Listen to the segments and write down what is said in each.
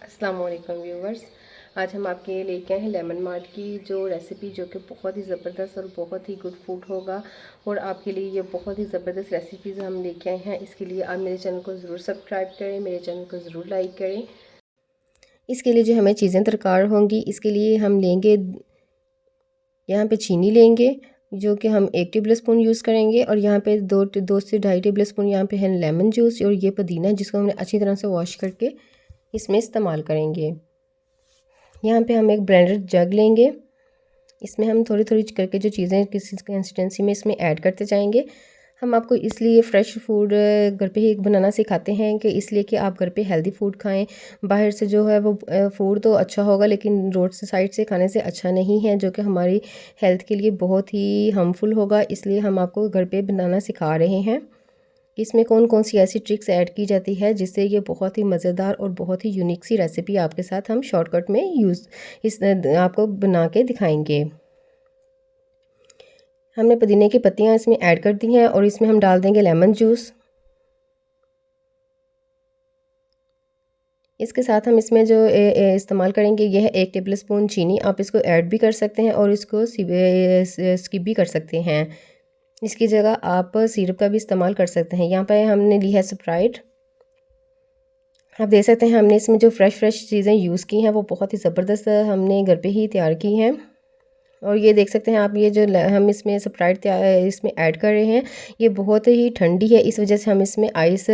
अस्सलाम वालेकुम व्यूवर्स। आज हम आपके लिए लेके आए हैं लेमन मार्ट की जो रेसिपी, जो कि बहुत ही ज़बरदस्त और बहुत ही गुड फूड होगा। और आपके लिए ये बहुत ही ज़बरदस्त रेसिपीज़ हम लेके आए हैं। इसके लिए आप मेरे चैनल को ज़रूर सब्सक्राइब करें, मेरे चैनल को ज़रूर लाइक करें। इसके लिए जो हमें चीज़ें दरकार होंगी, इसके लिए हम लेंगे, यहाँ पे चीनी लेंगे जो कि हम 1 टेबल स्पून यूज़ करेंगे। और यहाँ पे दो से ढाई टेबल स्पून यहाँ पे है लेमन जूस। और ये पुदीना है जिसको हमने अच्छी तरह से वॉश करके इसमें इस्तेमाल करेंगे। यहाँ पे हम एक ब्लेंडर जग लेंगे, इसमें हम थोड़ी थोड़ी करके जो चीज़ें किसी कंसिस्टेंसी में इसमें ऐड करते जाएंगे। हम आपको इसलिए फ़्रेश फूड घर पे ही बनाना सिखाते हैं कि इसलिए कि आप घर पे हेल्दी फूड खाएं। बाहर से जो है वो फूड तो अच्छा होगा लेकिन रोड से साइड से खाने से अच्छा नहीं है, जो कि हमारी हेल्थ के लिए बहुत ही हार्मफुल होगा। इसलिए हम आपको घर पे बनाना सिखा रहे हैं। इसमें कौन कौन सी ऐसी ट्रिक्स ऐड की जाती है जिससे ये बहुत ही मज़ेदार और बहुत ही यूनिक सी रेसिपी आपके साथ हम शॉर्टकट में आपको बना के दिखाएंगे। हमने पुदीने की पत्तियां इसमें ऐड कर दी हैं और इसमें हम डाल देंगे लेमन जूस। इसके साथ हम इसमें जो इस्तेमाल करेंगे यह है 1 टेबल स्पून चीनी। आप इसको ऐड भी कर सकते हैं और इसको स्किप भी कर सकते हैं। इसकी जगह आप सिरप का भी इस्तेमाल कर सकते हैं। यहाँ पर हमने ली है स्प्राइट। आप देख सकते हैं हमने इसमें जो फ्रेश चीज़ें यूज़ की हैं वो बहुत ही ज़बरदस्त हमने घर पे ही तैयार की हैं। और ये देख सकते हैं आप, ये जो हम इसमें स्प्राइट इसमें ऐड कर रहे हैं ये बहुत ही ठंडी है, इस वजह से हम इसमें आइस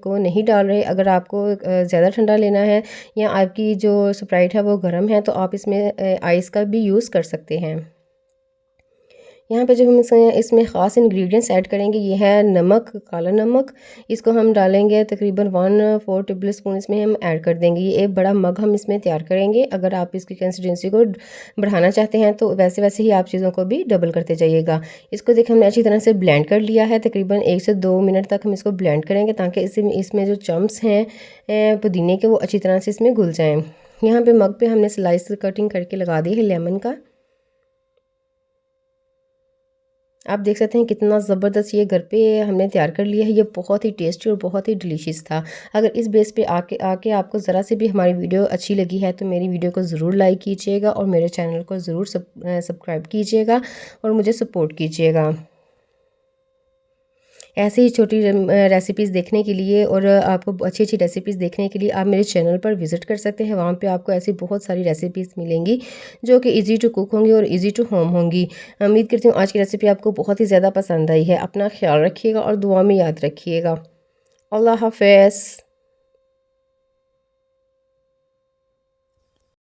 को नहीं डाल रहे। अगर आपको ज़्यादा ठंडा लेना है या आपकी जो स्प्राइट है वो गर्म है तो आप इसमें आइस का भी यूज़ कर सकते हैं। यहाँ पे जो हम इसमें ख़ास इंग्रेडिएंट्स ऐड करेंगे ये है नमक, काला नमक। इसको हम डालेंगे तकरीबन 1/4 टेबल स्पून इसमें हम ऐड कर देंगे। ये एक बड़ा मग हम इसमें तैयार करेंगे। अगर आप इसकी कंसिस्टेंसी को बढ़ाना चाहते हैं तो वैसे वैसे ही आप चीज़ों को भी डबल करते जाइएगा। इसको देखिए हमने अच्छी तरह से ब्लेंड कर लिया है। तकरीबन 1 से 2 मिनट तक हम इसको ब्लेंड करेंगे ताकि इसमें जो चम्स हैं पुदीने के वो अच्छी तरह से इसमें घुल जाएँ। यहाँ पे मग पे हमने स्लाइस कटिंग करके लगा दी है लेमन का। आप देख सकते हैं कितना ज़बरदस्त ये घर पे हमने तैयार कर लिया है। ये बहुत ही टेस्टी और बहुत ही डिलीशियस था। अगर इस बेस पे आके आपको ज़रा से भी हमारी वीडियो अच्छी लगी है तो मेरी वीडियो को ज़रूर लाइक कीजिएगा और मेरे चैनल को ज़रूर सब्सक्राइब कीजिएगा और मुझे सपोर्ट कीजिएगा। ऐसे ही छोटी रेसिपीज़ देखने के लिए और आपको अच्छी अच्छी रेसिपीज़ देखने के लिए आप मेरे चैनल पर विज़िट कर सकते हैं। वहाँ पे आपको ऐसी बहुत सारी रेसिपीज़ मिलेंगी जो कि इजी टू कुक होंगी और इजी टू होम होंगी। उम्मीद करती हूँ आज की रेसिपी आपको बहुत ही ज़्यादा पसंद आई है। अपना ख्याल रखिएगा और दुआ में याद रखिएगा। अल्लाह हाफ़िज़।